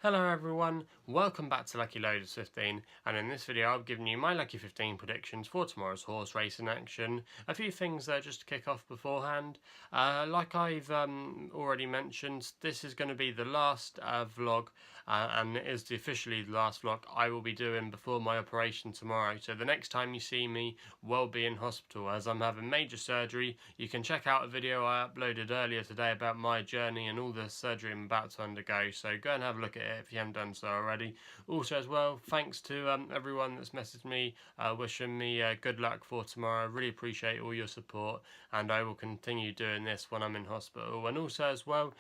Hello everyone, welcome back to Lucky15, and in this video I've given you my Lucky 15 predictions for tomorrow's horse racing action. A few things there just to kick off beforehand. Like I've already mentioned, this is going to be the last vlog, and it is officially the last vlog I will be doing before my operation tomorrow. So the next time you see me will be in hospital as I'm having major surgery. You can check out a video I uploaded earlier today about my journey and all the surgery I'm about to undergo, so go and have a look at it if you haven't done so already. Also as well, thanks to everyone that's messaged me wishing me good luck for tomorrow. I really appreciate all your support, and I will continue doing this when I'm in hospital. And also as well,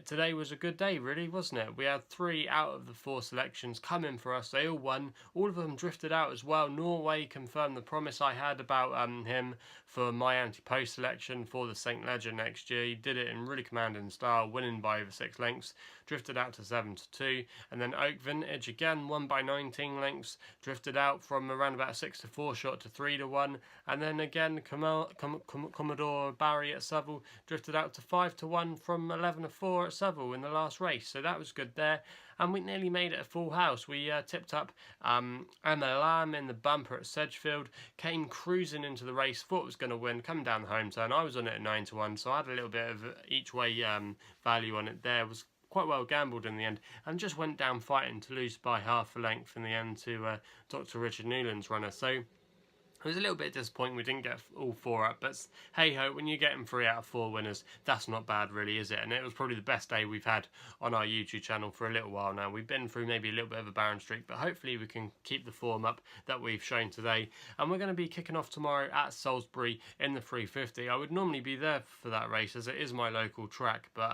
today was a good day, really, wasn't it? We had 3 out of the 4 selections coming for us. They all won. All of them drifted out as well. Norway confirmed the promise I had about him for my anti-post selection for the St. Leger next year. He did it in really commanding style, winning by over 6 lengths. Drifted out to 7-2. And then Oak Vintage again won by 19 lengths. Drifted out from around about a 6-4 shot to 3-1. And then again, Commodore Barry at Seville drifted out to 5-1 from 11-4 at Seville in the last race, so that was good there. And we nearly made it a full house. We tipped up Emma Lamb in the bumper at Sedgefield, came cruising into the race, thought it was going to win, coming down the home turn. I was on it at 9-1, so I had a little bit of each way value on it there. It was quite well gambled in the end, and just went down fighting to lose by half a length in the end to Dr. Richard Newland's runner. So it was a little bit disappointing we didn't get all 4 up, but hey ho, when you're getting 3 out of 4 winners, that's not bad really, is it? And it was probably the best day we've had on our YouTube channel for a little while now. We've been through maybe a little bit of a barren streak, but hopefully we can keep the form up that we've shown today. And we're going to be kicking off tomorrow at Salisbury in the 350. I would normally be there for that race as it is my local track, but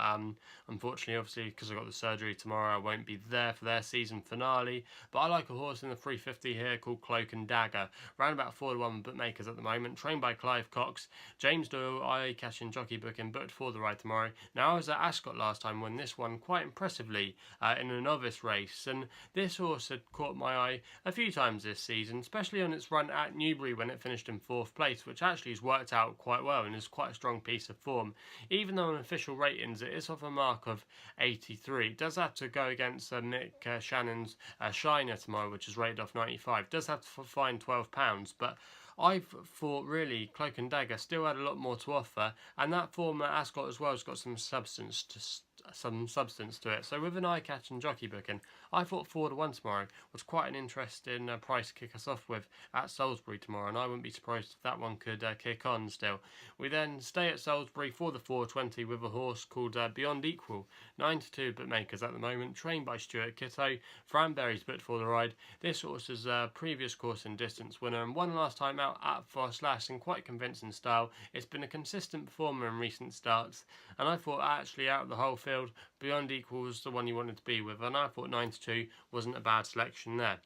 unfortunately, obviously, because I've got the surgery tomorrow, I won't be there for their season finale. But I like a horse in the 350 here called Cloak and Dagger, round about 4-1 bookmakers at the moment, trained by Clive Cox. James Doyle, eye-catching jockey booking, booked for the ride tomorrow. Now, I was at Ascot last time, won this one quite impressively in a novice race, and this horse had caught my eye a few times this season, especially on its run at Newbury when it finished in 4th place, which actually has worked out quite well and is quite a strong piece of form. Even though in official ratings it is off a mark of 83, it does have to go against Nick Shannon's Shiner tomorrow, which is rated off 95. Does have to find £12, but I've thought really Cloak and Dagger still had a lot more to offer, and that form at Ascot as well has got some substance to it. So with an eye-catching jockey booking, I thought 4-1 tomorrow was quite an interesting price to kick us off with at Salisbury tomorrow, and I wouldn't be surprised if that one could kick on still. We then stay at Salisbury for the 420 with a horse called Beyond Equal, 9-2 bookmakers at the moment, trained by Stuart Kitto. Fran Berry's booked for the ride. This horse is a previous course and distance winner and won last time out at Forslash in quite convincing style. It's been a consistent performer in recent starts, and I thought actually out of the whole field, Beyond Equal was the one you wanted to be with, and I thought 9-2 wasn't a bad selection there.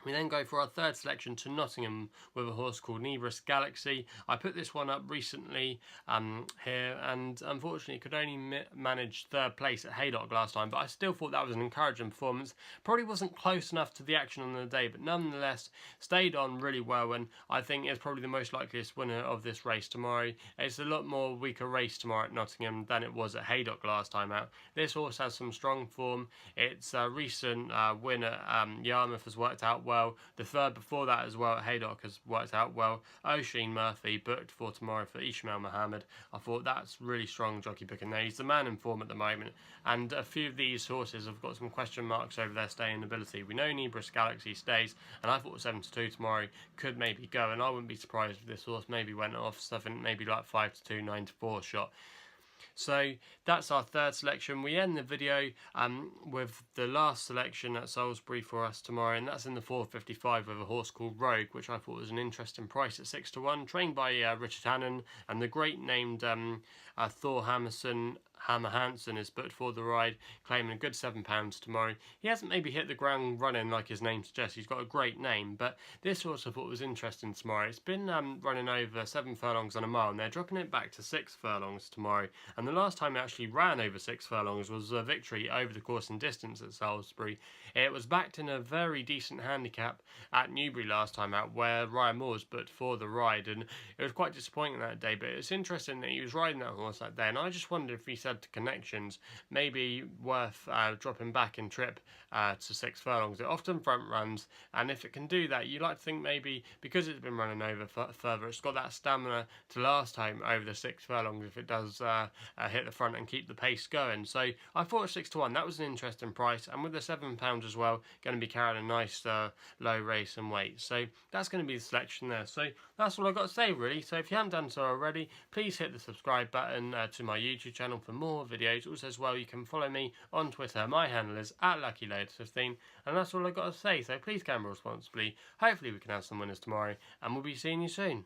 We then go for our third selection to Nottingham with a horse called Nibras Galaxy. I put this one up recently here, and unfortunately could only manage 3rd place at Haydock last time, but I still thought that was an encouraging performance. Probably wasn't close enough to the action on the day, but nonetheless stayed on really well, and I think is probably the most likeliest winner of this race tomorrow. It's a lot more weaker race tomorrow at Nottingham than it was at Haydock last time out. This horse has some strong form. Its recent win at Yarmouth has worked out well. The 3rd before that as well at Haydock has worked out well. O'Sheen Murphy booked for tomorrow for Ishmael Mohammed. I thought that's really strong jockey booking there. He's the man in form at the moment, and a few of these horses have got some question marks over their staying ability. We know Nibras Galaxy stays, and I thought 7-2 tomorrow could maybe go, and I wouldn't be surprised if this horse maybe went off something maybe like 5-2, 9-4 shot. So that's our 3rd selection. We end the video with the last selection at Salisbury for us tomorrow, and that's in the 455 with a horse called Rogue, which I thought was an interesting price at 6-1, trained by Richard Hannon, and the great named Thor Hammer Hansen is booked for the ride, claiming a good £7 tomorrow. He hasn't maybe hit the ground running like his name suggests. He's got a great name, but this horse I thought was interesting tomorrow. It's been running over 7 furlongs on a mile, and they're dropping it back to 6 furlongs tomorrow. And the last time it actually ran over 6 furlongs was a victory over the course and distance at Salisbury. It was backed in a very decent handicap at Newbury last time out, where Ryan Moore's booked for the ride, and it was quite disappointing that day. But it's interesting that he was riding that horse that day, and I just wondered if he said to connections, maybe worth dropping back in trip to 6 furlongs. It often front runs, and if it can do that, you like to think maybe because it's been running over further, it's got that stamina to last home over the 6 furlongs if it does hit the front and keep the pace going. So I thought 6 to 1, that was an interesting price, and with the £7 as well, going to be carrying a nice low race and weight. So that's going to be the selection there. So that's all I've got to say really. So if you haven't done so already, please hit the subscribe button to my YouTube channel for more videos. Also as well, you can follow me on Twitter. My handle is @LuckyLoads15, and that's all I've got to say. So please gamble responsibly. Hopefully we can have some winners tomorrow, and we'll be seeing you soon.